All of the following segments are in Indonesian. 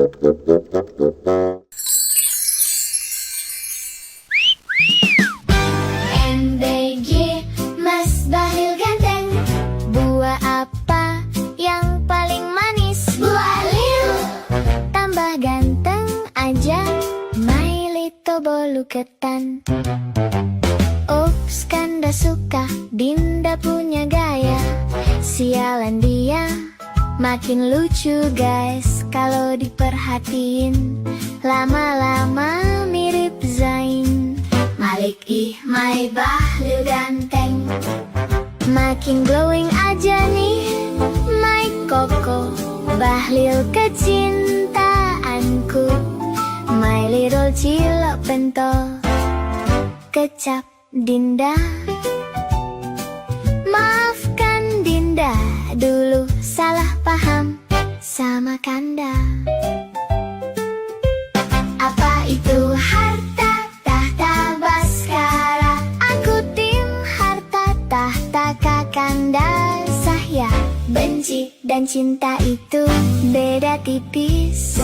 MBG Mas Bahlil ganteng. Buah apa yang paling manis? Buah lil. Tambah ganteng aja My Little Bolu Ketan. Ups, Kanda suka Dinda punya gaya. Sialan dia makin lucu guys. Kalau diperhatiin lama-lama mirip Zain. Malik My Bahlil ganteng. Makin glowing aja nih My Koko Bahlil kecintaanku. My Little Cilok Pentol Kecap Dinda. Maafkan Dinda dulu salah paham sama Kanda. Apa itu harta tahta Baskara? Aku tim harta tahta Kakanda. Saya benci dan cinta itu beda tipis.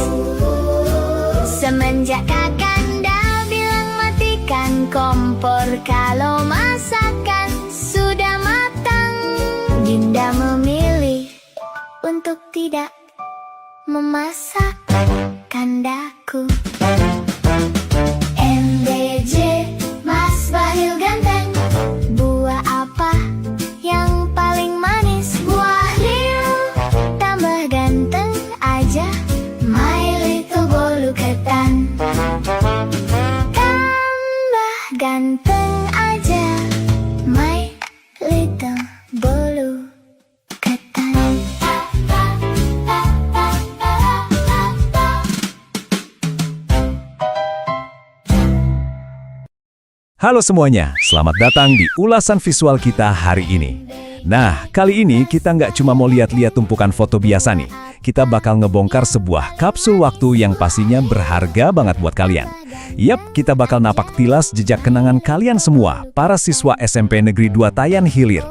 Semenjak Kakanda bilang matikan kompor kalau masakan sudah matang, Dinda memilih untuk tidak memasak Kandaku. MBJ Mas Bahlil ganteng. Buah apa yang paling manis? Buah lil. Tambah ganteng aja My Little Bolu Ketan. Tambah ganteng aja My Little Bolu Ketan. Halo semuanya, selamat datang di ulasan visual kita hari ini. Nah, kali ini kita nggak cuma mau lihat-lihat tumpukan foto biasa nih. Kita bakal ngebongkar sebuah kapsul waktu yang pastinya berharga banget buat kalian. Yap, kita bakal napak tilas jejak kenangan kalian semua, para siswa SMP Negeri 2 Tayan Hilir.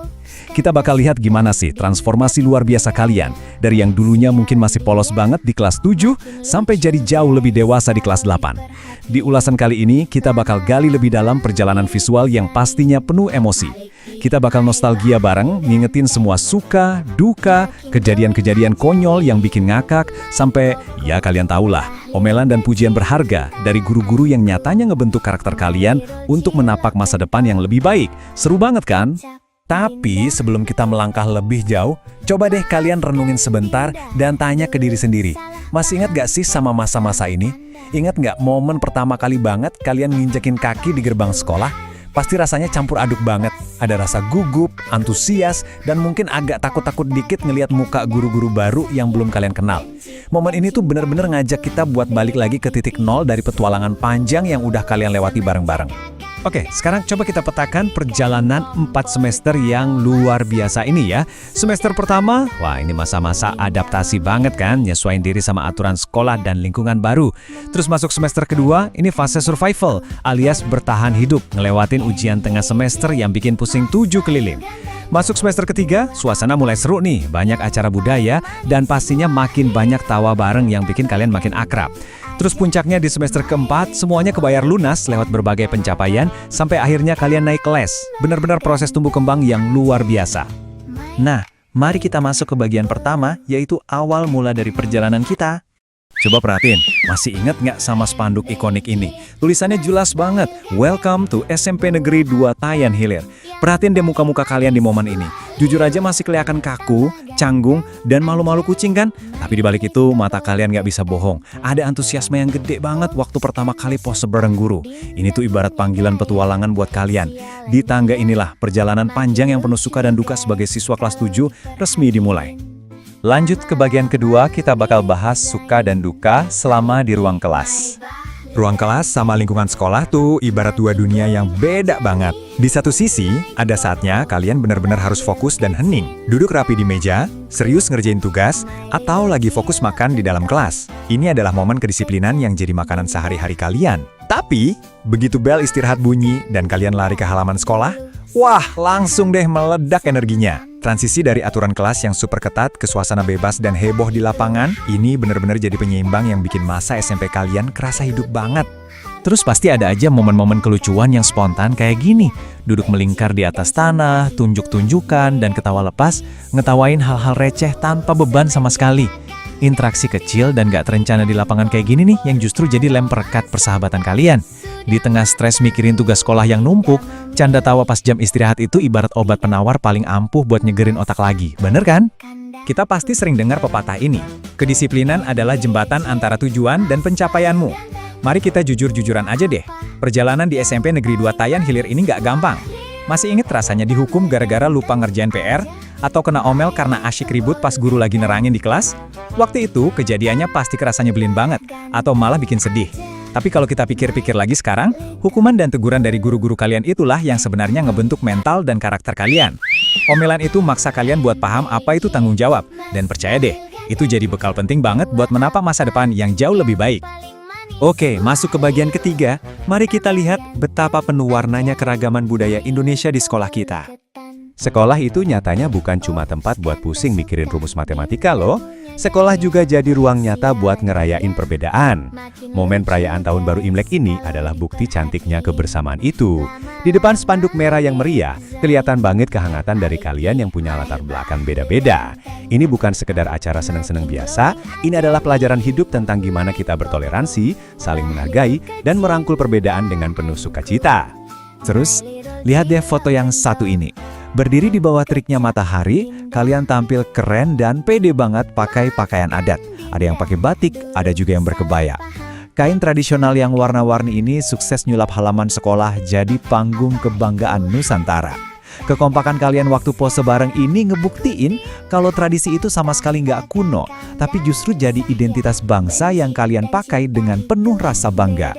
Kita bakal lihat gimana sih transformasi luar biasa kalian, dari yang dulunya mungkin masih polos banget di kelas 7, sampai jadi jauh lebih dewasa di kelas 8. Di ulasan kali ini, kita bakal gali lebih dalam perjalanan visual yang pastinya penuh emosi. Kita bakal nostalgia bareng, ngingetin semua suka, duka, kejadian-kejadian konyol yang bikin ngakak, sampai, ya kalian tahulah, omelan dan pujian berharga dari guru-guru yang nyatanya ngebentuk karakter kalian untuk menapak masa depan yang lebih baik. Seru banget kan? Tapi sebelum kita melangkah lebih jauh, coba deh kalian renungin sebentar dan tanya ke diri sendiri. Masih ingat gak sih sama masa-masa ini? Ingat gak momen pertama kali banget kalian nginjekin kaki di gerbang sekolah? Pasti rasanya campur aduk banget. Ada rasa gugup, antusias, dan mungkin agak takut-takut dikit ngelihat muka guru-guru baru yang belum kalian kenal. Momen ini tuh bener-bener ngajak kita buat balik lagi ke titik nol dari petualangan panjang yang udah kalian lewati bareng-bareng. Oke, sekarang coba kita petakan perjalanan 4 semester yang luar biasa ini ya. Semester pertama, wah ini masa-masa adaptasi banget kan, nyesuaiin diri sama aturan sekolah dan lingkungan baru. Terus masuk semester kedua, ini fase survival, alias bertahan hidup, ngelewatin ujian tengah semester yang bikin pusing 7 keliling. Masuk semester ketiga, suasana mulai seru nih, banyak acara budaya, dan pastinya makin banyak tawa bareng yang bikin kalian makin akrab. Terus puncaknya di semester keempat, semuanya kebayar lunas lewat berbagai pencapaian, sampai akhirnya kalian naik kelas. Benar-benar proses tumbuh kembang yang luar biasa. Nah, mari kita masuk ke bagian pertama, yaitu awal mula dari perjalanan kita. Coba perhatiin, masih ingat nggak sama spanduk ikonik ini? Tulisannya jelas banget, Welcome to SMP Negeri 2 Tayan Hilir. Perhatiin deh muka-muka kalian di momen ini. Jujur aja masih kelihatan kaku, canggung, dan malu-malu kucing kan? Tapi dibalik itu, mata kalian nggak bisa bohong. Ada antusiasme yang gede banget waktu pertama kali pose bareng guru. Ini tuh ibarat panggilan petualangan buat kalian. Di tangga inilah, perjalanan panjang yang penuh suka dan duka sebagai siswa kelas 7 resmi dimulai. Lanjut ke bagian kedua, kita bakal bahas suka dan duka selama di ruang kelas. Ruang kelas sama lingkungan sekolah tuh ibarat dua dunia yang beda banget. Di satu sisi, ada saatnya kalian benar-benar harus fokus dan hening. Duduk rapi di meja, serius ngerjain tugas, atau lagi fokus makan di dalam kelas. Ini adalah momen kedisiplinan yang jadi makanan sehari-hari kalian. Tapi, begitu bel istirahat bunyi dan kalian lari ke halaman sekolah, wah, langsung deh meledak energinya. Transisi dari aturan kelas yang super ketat ke suasana bebas dan heboh di lapangan, ini benar-benar jadi penyeimbang yang bikin masa SMP kalian kerasa hidup banget. Terus pasti ada aja momen-momen kelucuan yang spontan kayak gini. Duduk melingkar di atas tanah, tunjuk-tunjukkan, dan ketawa lepas, ngetawain hal-hal receh tanpa beban sama sekali. Interaksi kecil dan gak terencana di lapangan kayak gini nih yang justru jadi lem perekat persahabatan kalian. Di tengah stres mikirin tugas sekolah yang numpuk, canda tawa pas jam istirahat itu ibarat obat penawar paling ampuh buat nyegerin otak lagi. Bener kan? Kita pasti sering dengar pepatah ini. Kedisiplinan adalah jembatan antara tujuan dan pencapaianmu. Mari kita jujur-jujuran aja deh. Perjalanan di SMP Negeri 2 Tayan Hilir ini nggak gampang. Masih inget rasanya dihukum gara-gara lupa ngerjain PR? Atau kena omel karena asyik ribut pas guru lagi nerangin di kelas? Waktu itu, kejadiannya pasti kerasa nyebelin banget, atau malah bikin sedih. Tapi kalau kita pikir-pikir lagi sekarang, hukuman dan teguran dari guru-guru kalian itulah yang sebenarnya ngebentuk mental dan karakter kalian. Omelan itu maksa kalian buat paham apa itu tanggung jawab. Dan percaya deh, itu jadi bekal penting banget buat menapak masa depan yang jauh lebih baik. Oke, masuk ke bagian ketiga. Mari kita lihat betapa penuh warnanya keragaman budaya Indonesia di sekolah kita. Sekolah itu nyatanya bukan cuma tempat buat pusing mikirin rumus matematika loh. Sekolah juga jadi ruang nyata buat ngerayain perbedaan. Momen perayaan Tahun Baru Imlek ini adalah bukti cantiknya kebersamaan itu. Di depan spanduk merah yang meriah, kelihatan banget kehangatan dari kalian yang punya latar belakang beda-beda. Ini bukan sekedar acara seneng-seneng biasa, ini adalah pelajaran hidup tentang gimana kita bertoleransi, saling menghargai, dan merangkul perbedaan dengan penuh sukacita. Terus, lihat deh foto yang satu ini. Berdiri di bawah teriknya matahari, kalian tampil keren dan pede banget pakai pakaian adat. Ada yang pakai batik, ada juga yang berkebaya. Kain tradisional yang warna-warni ini sukses nyulap halaman sekolah jadi panggung kebanggaan Nusantara. Kekompakan kalian waktu pose bareng ini ngebuktiin kalau tradisi itu sama sekali nggak kuno, tapi justru jadi identitas bangsa yang kalian pakai dengan penuh rasa bangga.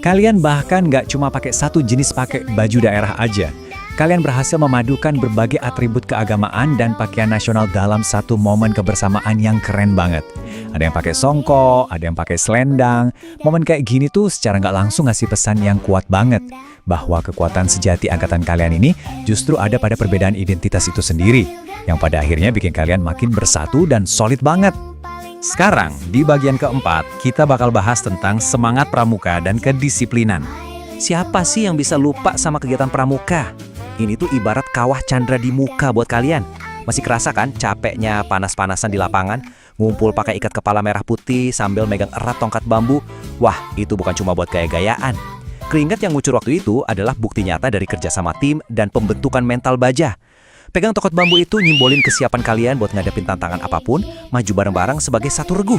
Kalian bahkan nggak cuma pakai satu jenis pakai baju daerah aja. Kalian berhasil memadukan berbagai atribut keagamaan dan pakaian nasional dalam satu momen kebersamaan yang keren banget. Ada yang pakai songko, ada yang pakai selendang. Momen kayak gini tuh secara nggak langsung ngasih pesan yang kuat banget. Bahwa kekuatan sejati angkatan kalian ini justru ada pada perbedaan identitas itu sendiri. Yang pada akhirnya bikin kalian makin bersatu dan solid banget. Sekarang, di bagian keempat, kita bakal bahas tentang semangat pramuka dan kedisiplinan. Siapa sih yang bisa lupa sama kegiatan pramuka? Ini tuh ibarat kawah candra di muka buat kalian. Masih kerasa kan capeknya panas-panasan di lapangan, ngumpul pakai ikat kepala merah putih sambil megang erat tongkat bambu? Wah, itu bukan cuma buat gaya-gayaan. Keringat yang ngucur waktu itu adalah bukti nyata dari kerja sama tim dan pembentukan mental baja. Pegang tongkat bambu itu nyimbolin kesiapan kalian buat ngadepin tantangan apapun, maju bareng-bareng sebagai satu regu.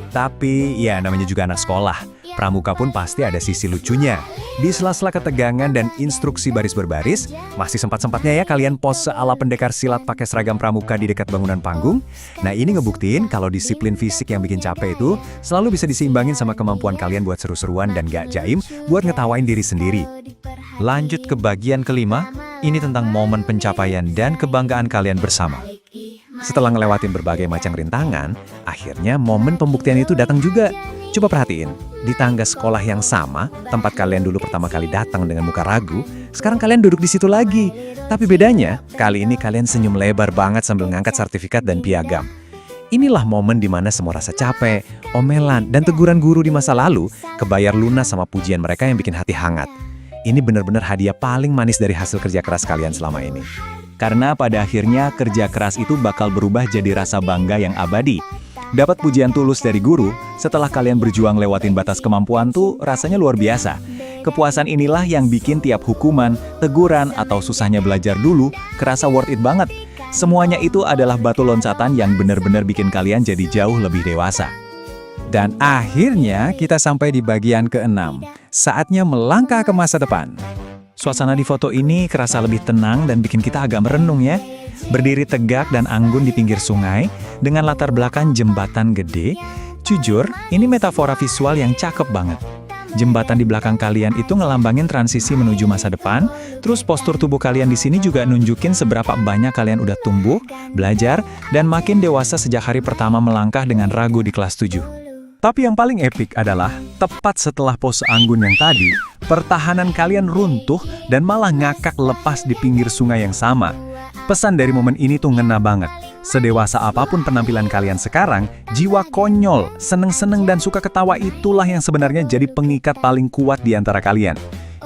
Tapi ya namanya juga anak sekolah, pramuka pun pasti ada sisi lucunya. Di sela-sela ketegangan dan instruksi baris berbaris, masih sempat-sempatnya ya kalian pose ala pendekar silat pakai seragam pramuka di dekat bangunan panggung. Nah ini ngebuktiin kalau disiplin fisik yang bikin capek itu selalu bisa diseimbangin sama kemampuan kalian buat seru-seruan dan gak jaim buat ngetawain diri sendiri. Lanjut ke bagian kelima, ini tentang momen pencapaian dan kebanggaan kalian bersama. Setelah ngelewatin berbagai macam rintangan, akhirnya momen pembuktian itu datang juga. Coba perhatiin, di tangga sekolah yang sama, tempat kalian dulu pertama kali datang dengan muka ragu, sekarang kalian duduk di situ lagi. Tapi bedanya, kali ini kalian senyum lebar banget sambil ngangkat sertifikat dan piagam. Inilah momen dimana semua rasa capek, omelan, dan teguran guru di masa lalu kebayar lunas sama pujian mereka yang bikin hati hangat. Ini benar-benar hadiah paling manis dari hasil kerja keras kalian selama ini. Karena pada akhirnya kerja keras itu bakal berubah jadi rasa bangga yang abadi. Dapat pujian tulus dari guru, setelah kalian berjuang lewatin batas kemampuan tuh rasanya luar biasa. Kepuasan inilah yang bikin tiap hukuman, teguran, atau susahnya belajar dulu kerasa worth it banget. Semuanya itu adalah batu loncatan yang benar-benar bikin kalian jadi jauh lebih dewasa. Dan akhirnya kita sampai di bagian ke-6. Saatnya melangkah ke masa depan. Suasana di foto ini kerasa lebih tenang dan bikin kita agak merenung ya. Berdiri tegak dan anggun di pinggir sungai, dengan latar belakang jembatan gede. Jujur, ini metafora visual yang cakep banget. Jembatan di belakang kalian itu ngelambangin transisi menuju masa depan, terus postur tubuh kalian di sini juga nunjukin seberapa banyak kalian udah tumbuh, belajar, dan makin dewasa sejak hari pertama melangkah dengan ragu di kelas 7. Tapi yang paling epik adalah, tepat setelah pose anggun yang tadi, pertahanan kalian runtuh dan malah ngakak lepas di pinggir sungai yang sama. Pesan dari momen ini tuh ngena banget. Sedewasa apapun penampilan kalian sekarang, jiwa konyol, seneng-seneng dan suka ketawa itulah yang sebenarnya jadi pengikat paling kuat di antara kalian.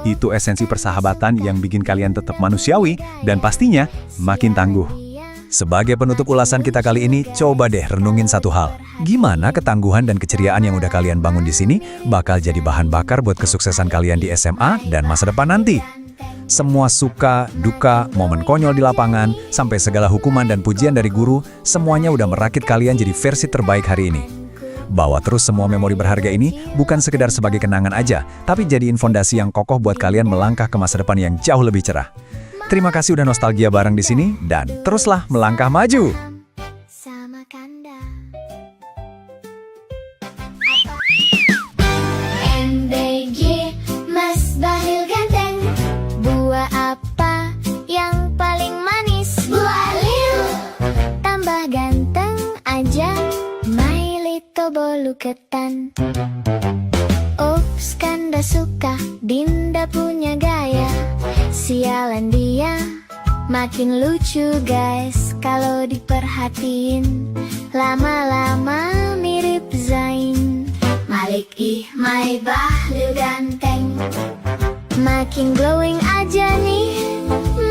Itu esensi persahabatan yang bikin kalian tetap manusiawi dan pastinya makin tangguh. Sebagai penutup ulasan kita kali ini, coba deh renungin satu hal. Gimana ketangguhan dan keceriaan yang udah kalian bangun di sini bakal jadi bahan bakar buat kesuksesan kalian di SMA dan masa depan nanti? Semua suka, duka, momen konyol di lapangan, sampai segala hukuman dan pujian dari guru, semuanya udah merakit kalian jadi versi terbaik hari ini. Bawa terus semua memori berharga ini bukan sekedar sebagai kenangan aja, tapi jadiin fondasi yang kokoh buat kalian melangkah ke masa depan yang jauh lebih cerah. Terima kasih udah nostalgia bareng di sini, dan teruslah melangkah maju! Sama Kanda. MBG Mas Bahlil ganteng. Buah apa yang paling manis? Buah lil. Tambah ganteng aja My Little Bolu Ketan. Ups, Kanda suka, Dinda punya gaya. Sialan dia, makin lucu guys kalau diperhatiin. Lama-lama mirip Zain. Malik My Bahlil ganteng. Makin glowing aja nih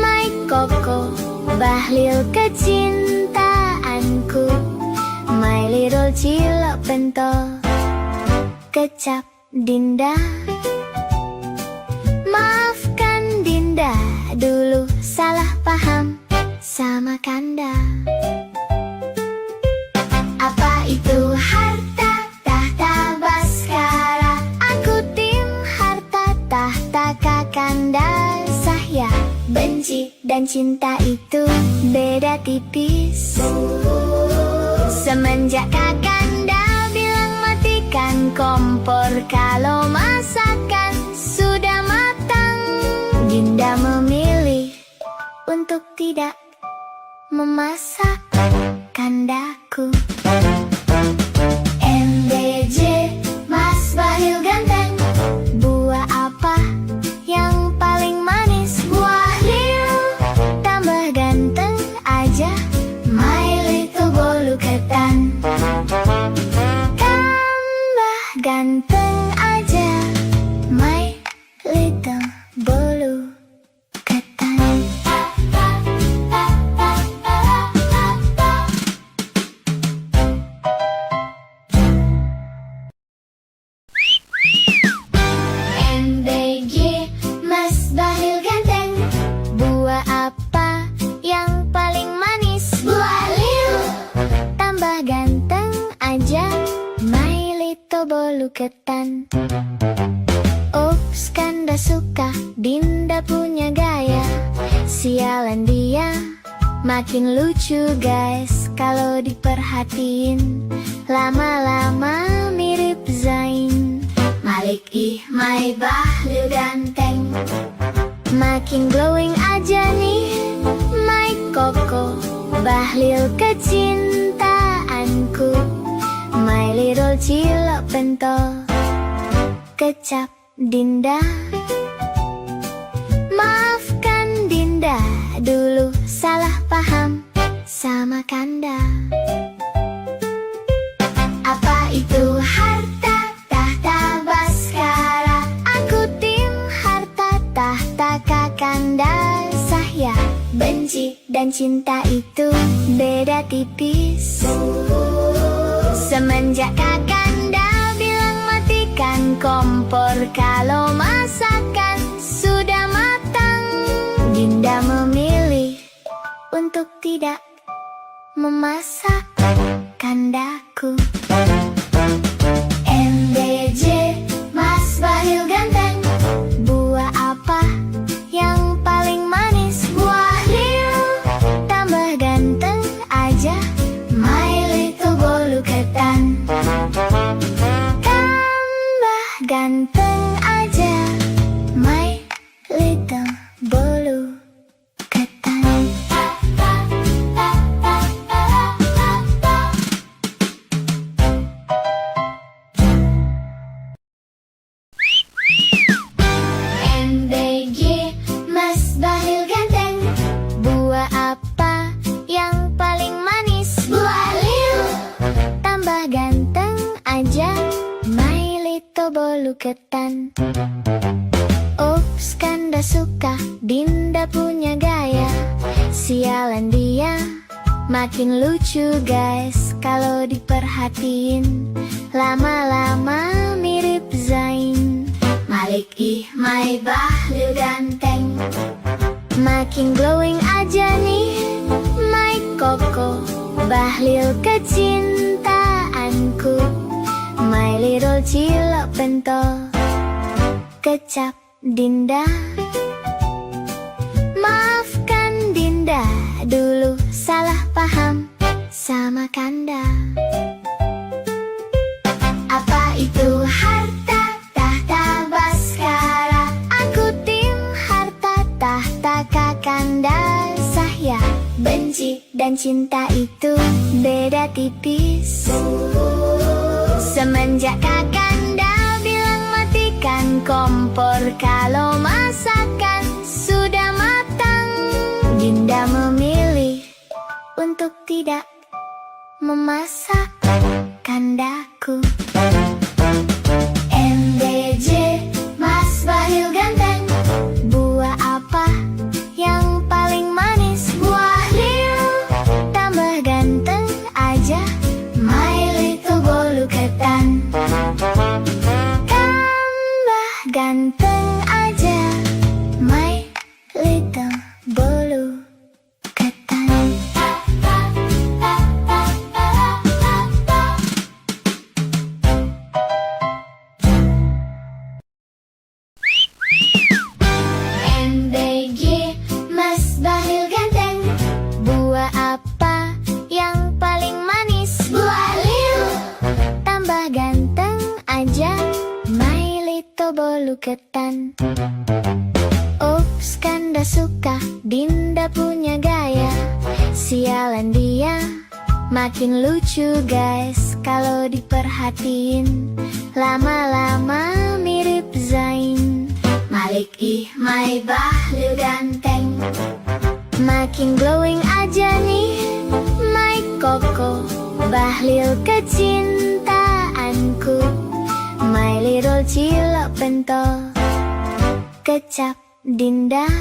My Koko Bahlil kecintaanku. My little cilok pentol kecap Dinda. Maafkan Dinda dulu salah paham sama Kanda. Apa itu harta tahta Baskara? Aku tim harta tahta Kakanda. Saya benci dan cinta itu beda tipis. Semenjak Kakanda bilang matikan kompor kalau masakan sudah matang, Dinda memilih untuk tidak memasak Kandaku. MBJ Mas Bahlil ganteng. Buah apa yang paling manis? Buah lil. Tambah ganteng aja My Little Bolu Ketan. Tambah ganteng aja My Little Bolu Ketan. MBG Mas Bahlil ganteng. Buah apa yang paling manis? Buah lil. Tambah ganteng aja My Little Bolu Ketan. Ups, Kanda suka, Dinda punya gaya. Sialan dia, makin lucu guys kalau diperhatiin. Lama-lama mirip Zain. Malik My Bahlil ganteng. Makin glowing aja nih My Koko Bahlil kecintaanku. My little cilok pentol kecap Dinda. Maafkan Dinda dulu salah paham sama Kanda. Apa itu harta tahta Baskara? Aku tim harta tahta Kakanda. Saya benci dan cinta itu beda tipis. Semenjak Kakanda bilang matikan kompor kalau masakan sudah matang, Dinda memilih untuk tidak memasak Kandaku. MBJ Mas Bahlil ganteng. Buah apa yang paling manis? Buah lil. Tambah ganteng aja My Little Bolu Ketan. Tambah ganteng aja My Little Bolu Ketan. Lito bolu ketan. Ups, Kanda suka, Dinda punya gaya. Sialan dia, makin lucu guys kalau diperhatiin. Lama-lama mirip Zain. Malik Mai Bahlil ganteng, makin glowing aja nih Mike Koko. Bahlil kecintaanku, my little cilok pentol. Kecap Dinda, maafkan Dinda dulu salah paham sama Kanda. Apa itu harta tahta Baskara? Aku tim harta tahta Kakanda. Saya benci dan cinta itu beda tipis. Semenjak Kakanda bilang matikan kompor kalau masakan sudah matang, Dinda memilih untuk tidak memasak Kandaku. MBJ, Mas Bahlil ganteng, buah apa yang paling manis? Buah lil, tambah ganteng aja my little bolu ketan. Tambah ganteng aja my little bolu ketan. MBG, Mas Bahlil ganteng, buah apa yang paling manis? Buah lil, tambah ganteng aja my little bolu ketan. Ups, Kanda suka, Dinda punya gaya. Sialan dia, makin lucu guys kalau diperhatiin. Lama-lama mirip Zain. Malik Mai Bahlil ganteng, makin glowing aja nih Mike Koko. Bahlil kecintaanku, my little cilok pentol. Kecap Dinda,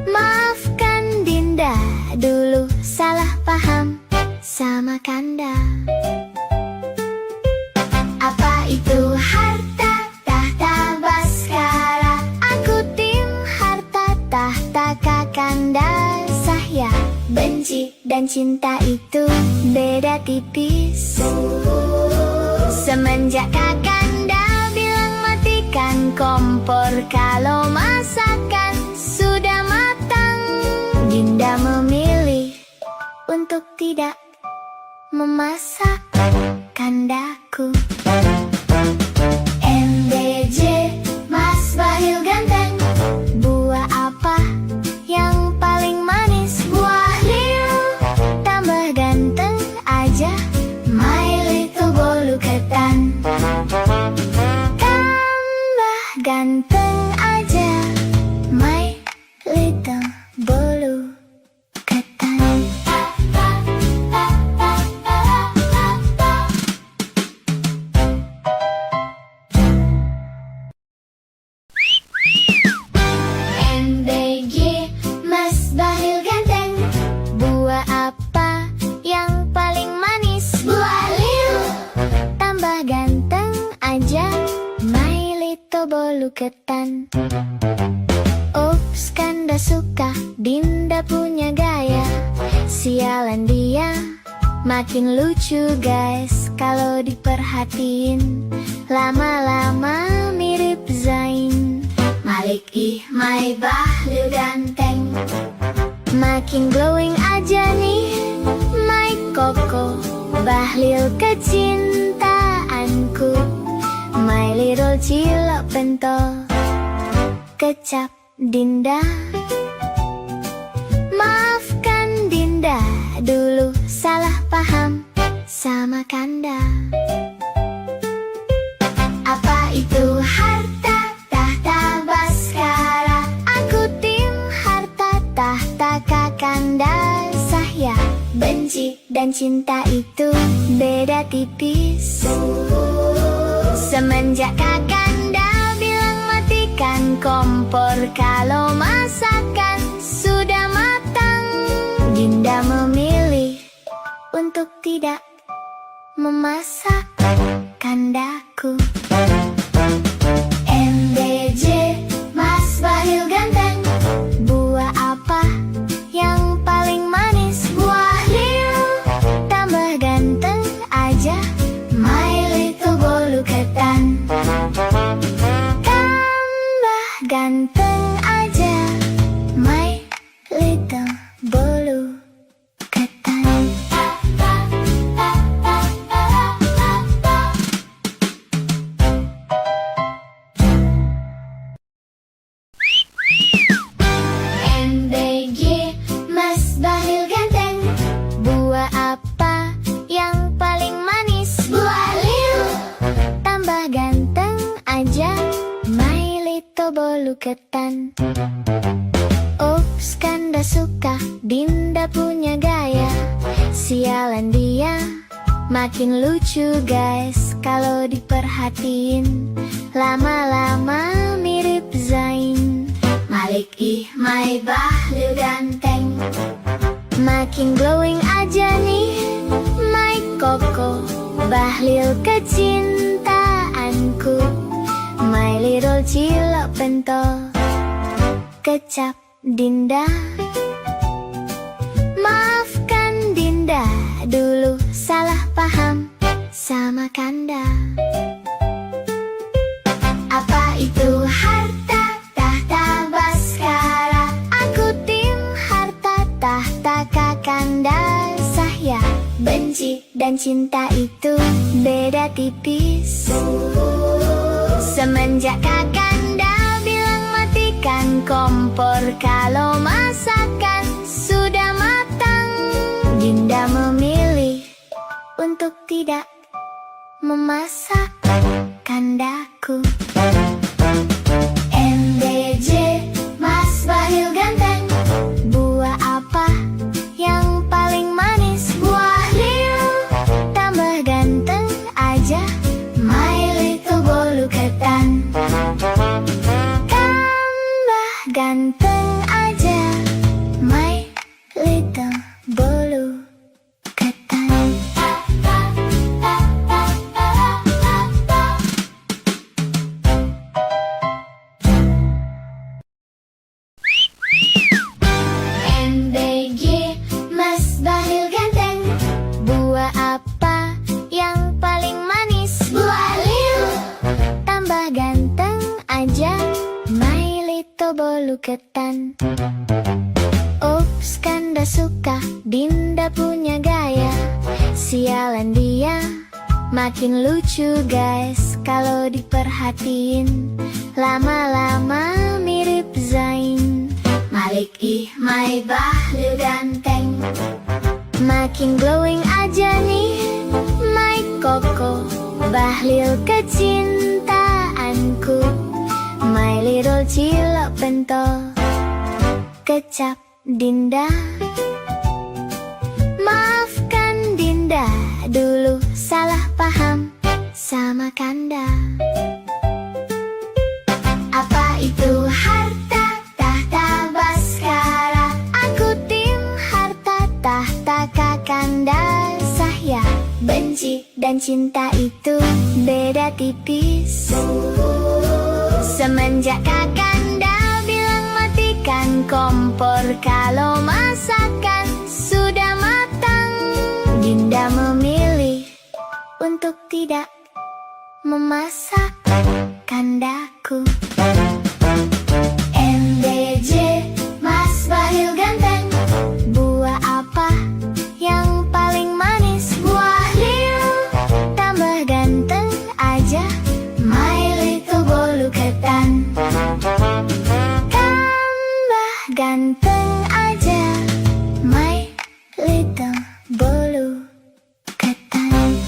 maafkan Dinda dulu salah paham sama Kanda. Apa itu harta tahta Baskara? Aku tim harta tahta Kakanda. Saya benci dan cinta itu beda tipis. Semenjak Kakanda bilang matikan kompor kalau masakan sudah matang, Dinda memilih untuk tidak memasak Kandaku. MBJ, Mas Bahlil ganteng, buah apa yang paling manis? Buah lil, tambah ganteng aja my little bolu ketan. Tambah ganteng aja my little bolu ketan. MBG, Mas Bahlil ganteng, buah apa yang paling manis? Buah lil, tambah ganteng aja my little bolu ketan. Ups, Kanda suka, Dinda punya gaya. Sialan dia, makin lucu guys kalau diperhatiin. Lama-lama mirip Zain. Malik Mai Bahlil ganteng, makin glowing aja nih Mike Koko. Bahlil kecintaanku, my little cilok pentol. Kecap Dinda, maafkan Dinda dulu salah paham sama Kanda. Apa itu harta tahta Baskara? Aku tim harta tahta Kakanda. Saya benci dan cinta itu beda tipis. Semenjak Kakanda bilang matikan kompor kalau masakan sudah matang, Dinda memilih untuk tidak memasak kandaku. MBJ, Mas Bahlil ganteng, buah apa yang paling manis? Buah lil, tambah ganteng aja, my little bolu ketan. Tambah ganteng aja, my little bolu ketan. MBG, Mas Bahlil ganteng, buah apa yang paling manis? Buah lil, tambah ganteng aja, my little bolu ketan. Ups, Kanda suka, Dinda punya gaya. Sialan dia, makin lucu guys kalau diperhatiin. Lama-lama mirip Zain. Malik my Bahlil ganteng, makin glowing aja nih, my Koko Bahlil kecintaanku, my little cilok pentol kecap Dinda. Maafkan Dinda dulu salah paham sama Kanda. Apa itu harta, tahta, baskara? Aku tim harta, tahta, Kakanda. Saya benci dan cinta itu beda tipis. Semenjak Kakanda bilang matikan kompor kalau masakan sudah matang, Dinda memilih untuk tidak memasak kandaku. MBJ, Mas Bahlil ganteng, buah apa yang paling manis? Buah lil, tambah ganteng aja, my little bolu ketan. Tambah ganteng aja, my little bolu ketan. MBG, Mas Bahlil ganteng, buah apa yang paling manis? Buah lil, tambah ganteng aja, my little bolu ketan. Ups, Kanda suka, Dinda punya gaya. Sialan dia, makin lucu guys kalau diperhatiin. Lama-lama mirip Zain. Malik my Bahlil ganteng, makin glowing aja nih, my Koko Bahlil kecintaanku, my little cilok pentol kecap Dinda. Maafkan Dinda dulu salah paham sama Kanda. Apa itu harta, tahta, baskara? Aku tim harta, tahta, Kakanda. Saya benci dan cinta itu beda tipis. Semenjak Kakanda bilang matikan kompor kalau masakan sudah matang, Dinda memilih untuk tidak memasak kandaku. MBJ, Mas Bahlil ganteng, buah apa yang paling manis? Buah lil, tambah ganteng aja, my little bolu ketan. Tambah ganteng aja, my little bolu ketan.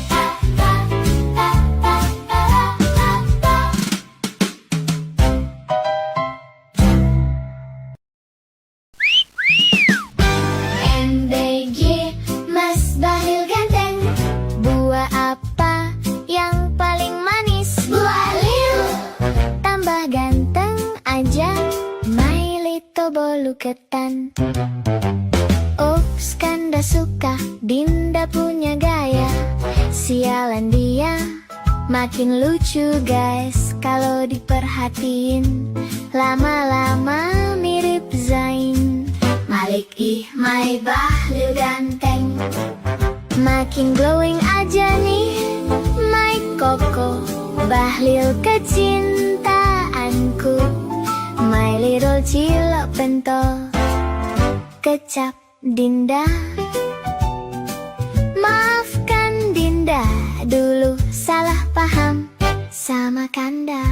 bolu ketan. Ups, Kanda suka Dinda punya gaya. Sialan dia, makin lucu guys kalau diperhatiin. Lama-lama mirip Zain. Malik my Bahlil ganteng. Makin glowing aja nih my Koko. Bahlil kecintaanku, my little cilok pentol kecap Dinda. Maafkan Dinda, dulu salah paham sama Kanda.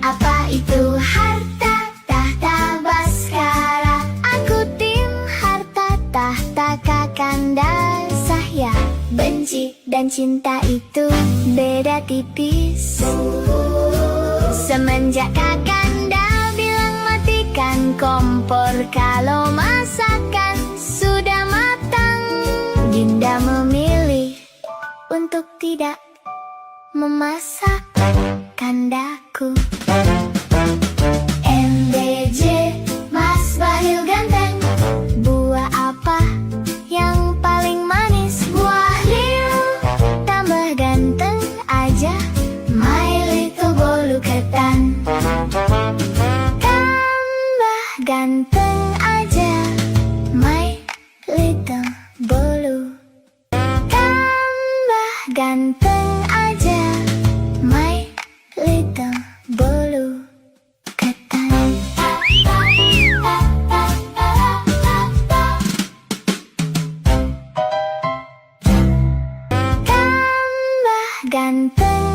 Apa itu harta tahta Baskara? Aku tim harta tahta Kakanda. Saya benci dan cinta itu beda tipis. Semenjak Kakanda bilang matikan kompor kalau masakan sudah matang, Dinda memilih untuk tidak memasak Kandaku. MBJ, Mas Bahlil ganteng. Buah apa yang paling manis? Bahlil, tambah ganteng aja my little bolu ketan. Tambah ganteng aja my little bolu. Tambah ganteng aja my little bolu ketan. Tambah ganteng